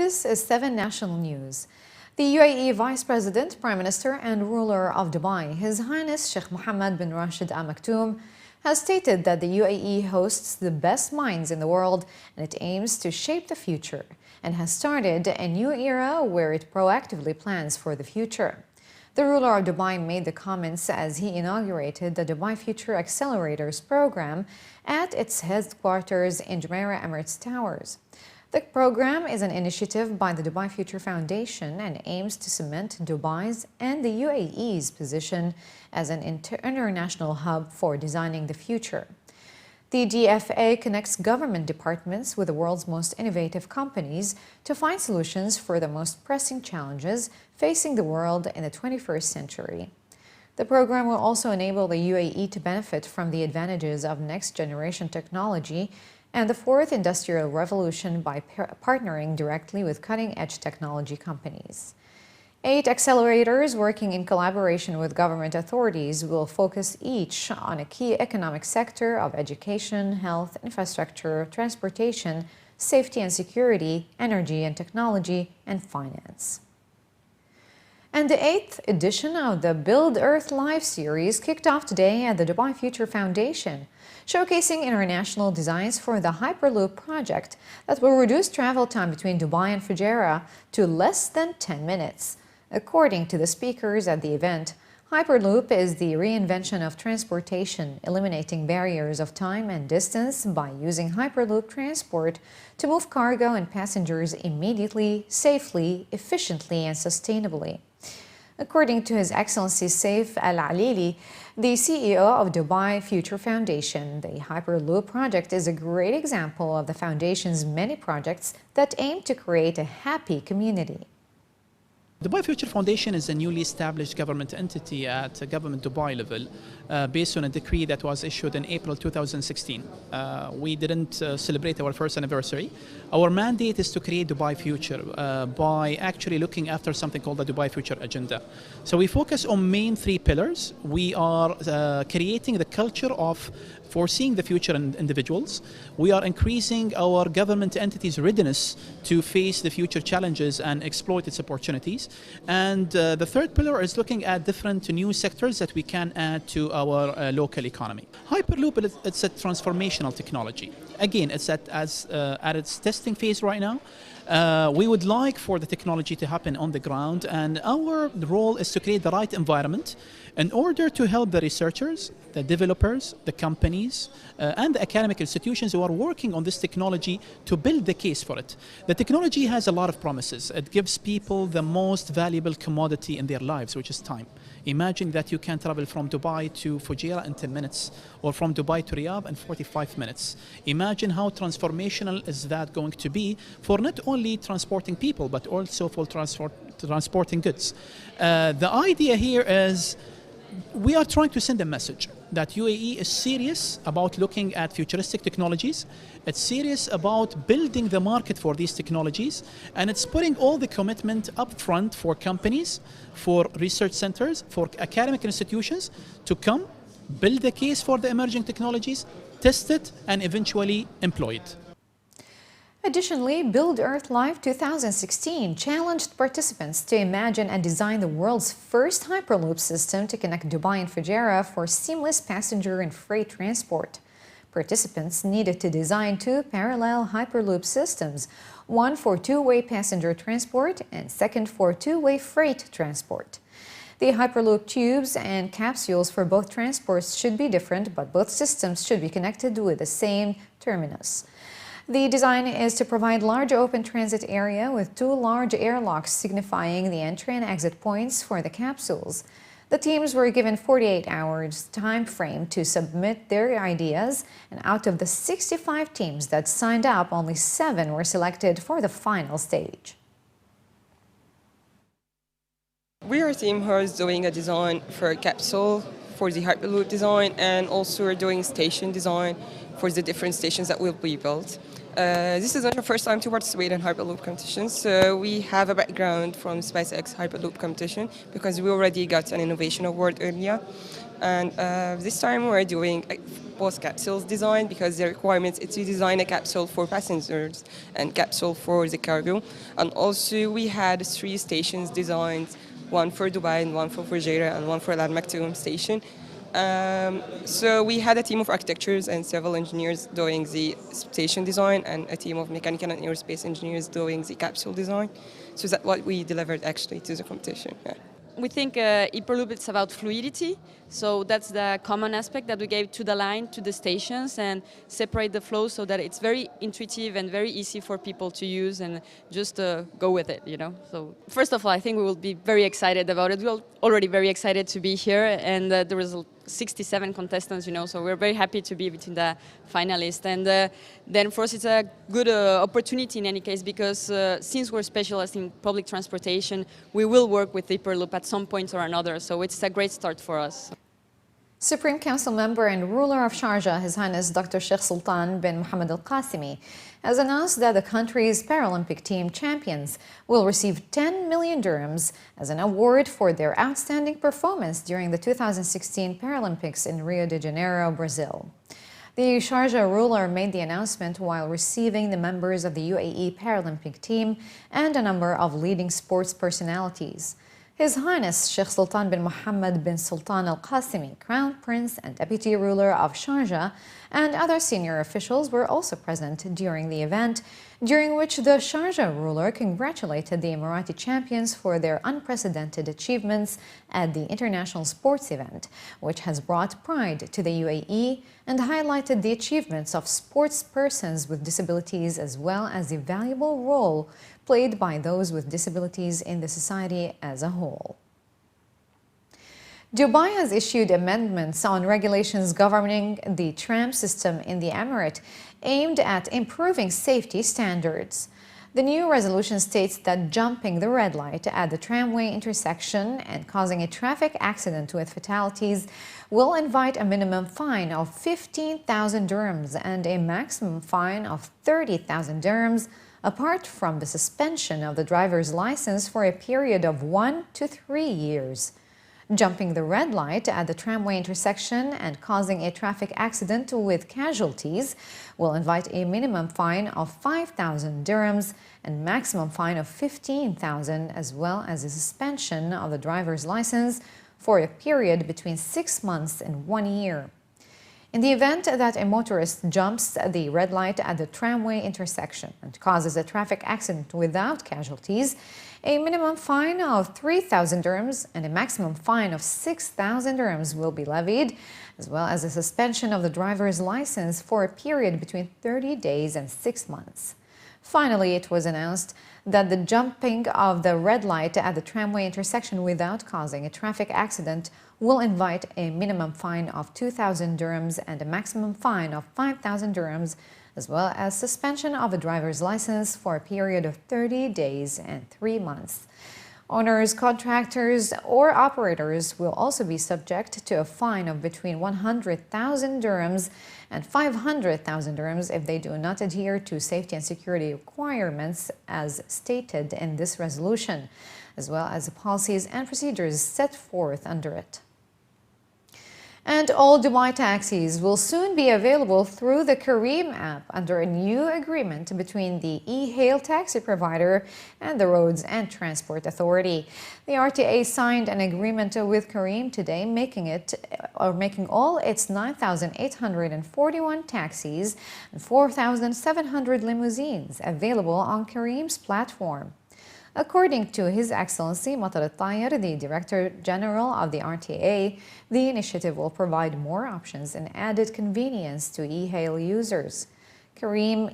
This is 7 National News. The UAE Vice President, Prime Minister and ruler of Dubai, His Highness Sheikh Mohammed bin Rashid Al Maktoum, has stated that the UAE hosts the best minds in the world and it aims to shape the future and has started a new era where it proactively plans for the future. The ruler of Dubai made the comments as he inaugurated the Dubai Future Accelerators program at its headquarters in Jumeirah Emirates Towers. The program is an initiative by the Dubai Future Foundation and aims to cement Dubai's and the UAE's position as an international hub for designing the future. The DFA connects government departments with the world's most innovative companies to find solutions for the most pressing challenges facing the world in the 21st century. The program will also enable the UAE to benefit from the advantages of next-generation technology and the fourth industrial revolution by partnering directly with cutting-edge technology companies. 8 accelerators working in collaboration with government authorities will focus each on a key economic sector of education, health, infrastructure, transportation, safety and security, energy and technology, and finance. And the 8th edition of the Build Earth Live series kicked off today at the Dubai Future Foundation, showcasing international designs for the Hyperloop project that will reduce travel time between Dubai and Fujairah to less than 10 minutes. According to the speakers at the event, Hyperloop is the reinvention of transportation, eliminating barriers of time and distance by using Hyperloop transport to move cargo and passengers immediately, safely, efficiently, and sustainably. According to His Excellency Saif Al-Alili, the CEO of Dubai Future Foundation, the Hyperloop project is a great example of the foundation's many projects that aim to create a happy community. Dubai Future Foundation is a newly established government entity at government Dubai level based on a decree that was issued in April 2016. We didn't celebrate our first anniversary. Our mandate is to create Dubai Future by actually looking after something called the Dubai Future Agenda. So we focus on main 3 pillars. We are creating the culture of foreseeing the future in individuals. We are increasing our government entities' readiness to face the future challenges and exploit its opportunities. And the 3rd pillar is looking at different new sectors that we can add to our local economy. Hyperloop, it's a transformational technology. Again, it's at its testing phase right now. We would like for the technology to happen on the ground, and our role is to create the right environment in order to help the researchers, the developers, the companies, and the academic institutions who are working on this technology to build the case for it. The technology has a lot of promises. It gives people the most valuable commodity in their lives, which is time. Imagine that you can travel from Dubai to Fujairah in 10 minutes, or from Dubai to Riyadh in 45 minutes. Imagine how transformational is that going to be for not only transporting people, but also for transporting goods. The idea here is we are trying to send a message that UAE is serious about looking at futuristic technologies. It's serious about building the market for these technologies, and it's putting all the commitment up front for companies, for research centers, for academic institutions to come, build the case for the emerging technologies, test it, and eventually employ it. Additionally, Build Earth Live 2016 challenged participants to imagine and design the world's first Hyperloop system to connect Dubai and Fujairah for seamless passenger and freight transport. Participants needed to design 2 parallel Hyperloop systems, one for 2-way passenger transport and second for 2-way freight transport. The Hyperloop tubes and capsules for both transports should be different, but both systems should be connected with the same terminus. The design is to provide large open transit area with 2 large airlocks signifying the entry and exit points for the capsules. The teams were given 48 hours time frame to submit their ideas, and out of the 65 teams that signed up, only 7 were selected for the final stage. We are a team who is doing a design for a capsule for the Hyperloop design, and also we're doing station design for the different stations that will be built. This is not our first time to participate in Hyperloop competitions, so we have a background from SpaceX Hyperloop competition because we already got an innovation award earlier. And this time we're doing both capsules design because the requirement is to design a capsule for passengers and capsule for the cargo. And also we had 3 stations designed, one for Dubai and one for Fujairah and one for Al Maktoum station. So we had a team of architects and civil engineers doing the station design and a team of mechanical and aerospace engineers doing the capsule design. So that's what we delivered actually to the competition. Yeah. We think Hyperloop is about fluidity, so that's the common aspect that we gave to the line, to the stations, and separate the flow so that it's very intuitive and very easy for people to use and just go with it, you know. So first of all, I think we will be very excited about it. We're already very excited to be here, and there was 67 contestants, you know, so we're very happy to be between the finalists. And then for us it's a good opportunity in any case because since we're specialists in public transportation, we will work with Hyperloop at some point or another, so it's a great start for us. Supreme Council member and ruler of Sharjah, His Highness Dr. Sheikh Sultan bin Mohammed Al Qasimi, has announced that the country's Paralympic team champions will receive 10 million dirhams as an award for their outstanding performance during the 2016 Paralympics in Rio de Janeiro, Brazil. The Sharjah Ruler made the announcement while receiving the members of the UAE Paralympic team and a number of leading sports personalities. His Highness Sheikh Sultan bin Mohammed bin Sultan Al Qasimi, Crown Prince and Deputy Ruler of Sharjah, and other senior officials were also present during the event, during which the Sharjah Ruler congratulated the Emirati champions for their unprecedented achievements at the international sports event, which has brought pride to the UAE and highlighted the achievements of sports persons with disabilities as well as the valuable role played by those with disabilities in the society as a whole. Dubai has issued amendments on regulations governing the tram system in the Emirate aimed at improving safety standards. The new resolution states that jumping the red light at the tramway intersection and causing a traffic accident with fatalities will invite a minimum fine of 15,000 dirhams and a maximum fine of 30,000 dirhams, apart from the suspension of the driver's license for a period of 1 to 3 years. Jumping the red light at the tramway intersection and causing a traffic accident with casualties will invite a minimum fine of 5,000 dirhams and maximum fine of 15,000, as well as a suspension of the driver's license for a period between 6 months and 1 year. In the event that a motorist jumps the red light at the tramway intersection and causes a traffic accident without casualties, a minimum fine of 3,000 dirhams and a maximum fine of 6,000 dirhams will be levied, as well as a suspension of the driver's license for a period between 30 days and 6 months. Finally, it was announced that the jumping of the red light at the tramway intersection without causing a traffic accident will invite a minimum fine of 2,000 dirhams and a maximum fine of 5,000 dirhams, as well as suspension of a driver's license for a period of 30 days and 3 months. Owners, contractors, or operators will also be subject to a fine of between 100,000 dirhams and 500,000 dirhams if they do not adhere to safety and security requirements as stated in this resolution, as well as the policies and procedures set forth under it. And all Dubai taxis will soon be available through the Careem app under a new agreement between the e-hail taxi provider and the Roads and Transport Authority. The RTA signed an agreement with Careem today, making all its 9,841 taxis and 4,700 limousines available on Careem's platform. According to His Excellency Matar Al-Tayar, the Director General of the RTA, the initiative will provide more options and added convenience to e-hail users. Careem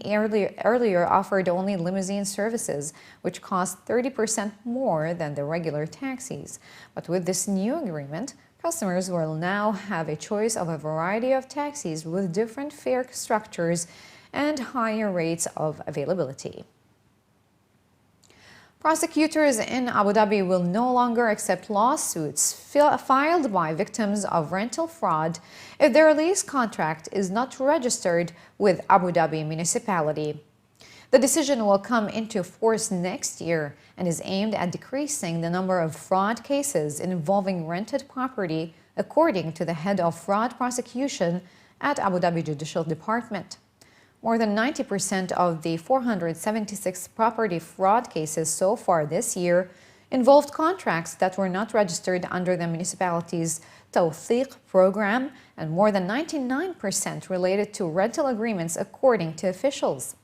earlier offered only limousine services, which cost 30% more than the regular taxis. But with this new agreement, customers will now have a choice of a variety of taxis with different fare structures and higher rates of availability. Prosecutors in Abu Dhabi will no longer accept lawsuits filed by victims of rental fraud if their lease contract is not registered with Abu Dhabi municipality. The decision will come into force next year and is aimed at decreasing the number of fraud cases involving rented property according to the head of fraud prosecution at Abu Dhabi Judicial Department. More than 90% of the 476 property fraud cases so far this year involved contracts that were not registered under the municipality's Tawthiq program, and more than 99% related to rental agreements, according to officials.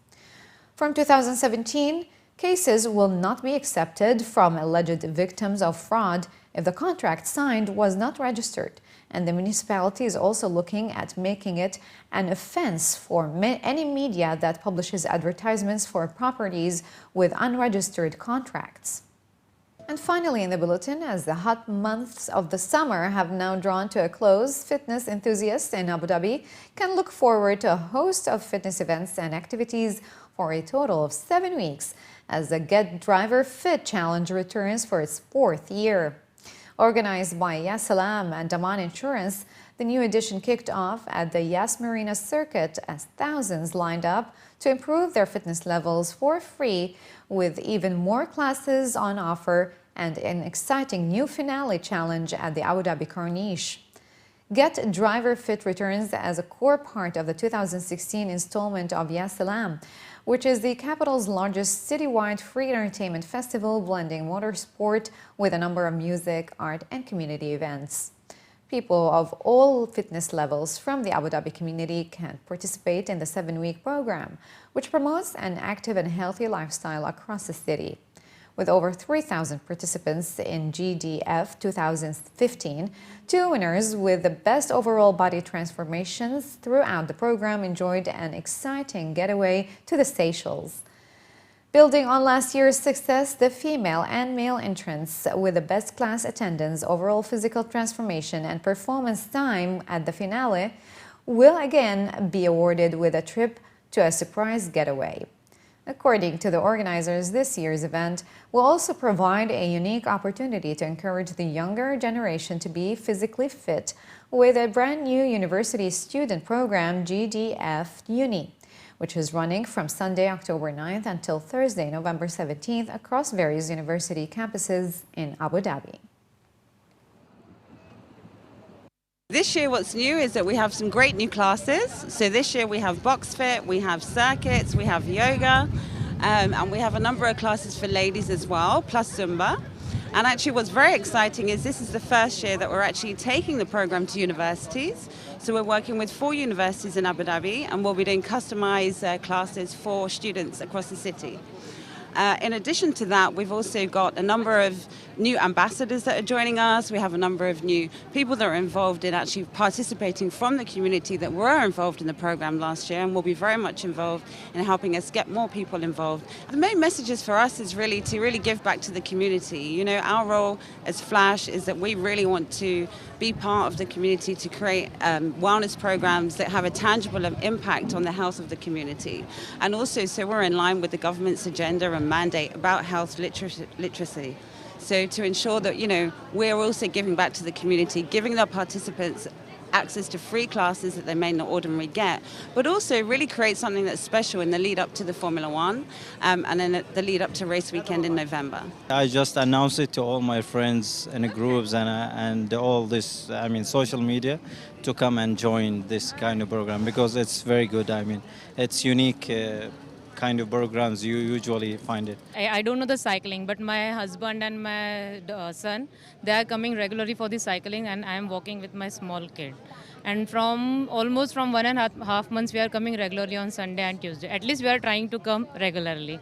From 2017, cases will not be accepted from alleged victims of fraud if the contract signed was not registered, and the municipality is also looking at making it an offense for any media that publishes advertisements for properties with unregistered contracts. And finally in the bulletin, as the hot months of the summer have now drawn to a close, fitness enthusiasts in Abu Dhabi can look forward to a host of fitness events and activities for a total of 7 weeks as the Get Driver Fit Challenge returns for its 4th year. Organized by Yasalam and Daman Insurance, the new edition kicked off at the Yas Marina circuit as thousands lined up to improve their fitness levels for free, with even more classes on offer and an exciting new finale challenge at the Abu Dhabi Corniche. Get Driver Fit returns as a core part of the 2016 installment of Yasalam, which is the capital's largest citywide free entertainment festival, blending motorsport with a number of music, art, and community events. People of all fitness levels from the Abu Dhabi community can participate in the 7-week program, which promotes an active and healthy lifestyle across the city. With over 3,000 participants in GDF 2015, 2 winners with the best overall body transformations throughout the program enjoyed an exciting getaway to the Seychelles. Building on last year's success, the female and male entrants with the best class attendance, overall physical transformation, and performance time at the finale will again be awarded with a trip to a surprise getaway. According to the organizers, this year's event will also provide a unique opportunity to encourage the younger generation to be physically fit with a brand new university student program, GDF Uni, which is running from Sunday, October 9th until Thursday, November 17th across various university campuses in Abu Dhabi. This year what's new is that we have some great new classes. So this year we have box fit, we have circuits, we have yoga, and we have a number of classes for ladies as well, plus Zumba. And actually what's very exciting is this is the first year that we're actually taking the program to universities. So we're working with 4 universities in Abu Dhabi, and we'll be doing customized classes for students across the city. In addition to that, we've also got a number of new ambassadors that are joining us. We have a number of new people that are involved in actually participating from the community that were involved in the program last year, and will be very much involved in helping us get more people involved. The main messages for us is really to give back to the community. You know, our role as Flash is that we really want to be part of the community to create wellness programs that have a tangible impact on the health of the community. And also, so we're in line with the government's agenda and mandate about health literacy. So to ensure that, you know, we're also giving back to the community, giving our participants access to free classes that they may not ordinarily get, but also really create something that's special in the lead up to the Formula One and then the lead up to race weekend in November. I just announced it to all my friends in the groups and all this, I mean, social media, to come and join this kind of program because it's very good. I mean, it's unique kind of programs you usually find it. I don't know the cycling, but my husband and my son, they are coming regularly for the cycling, and I am walking with my small kid. And from almost from 1.5 months, we are coming regularly on Sunday and Tuesday. At least we are trying to come regularly.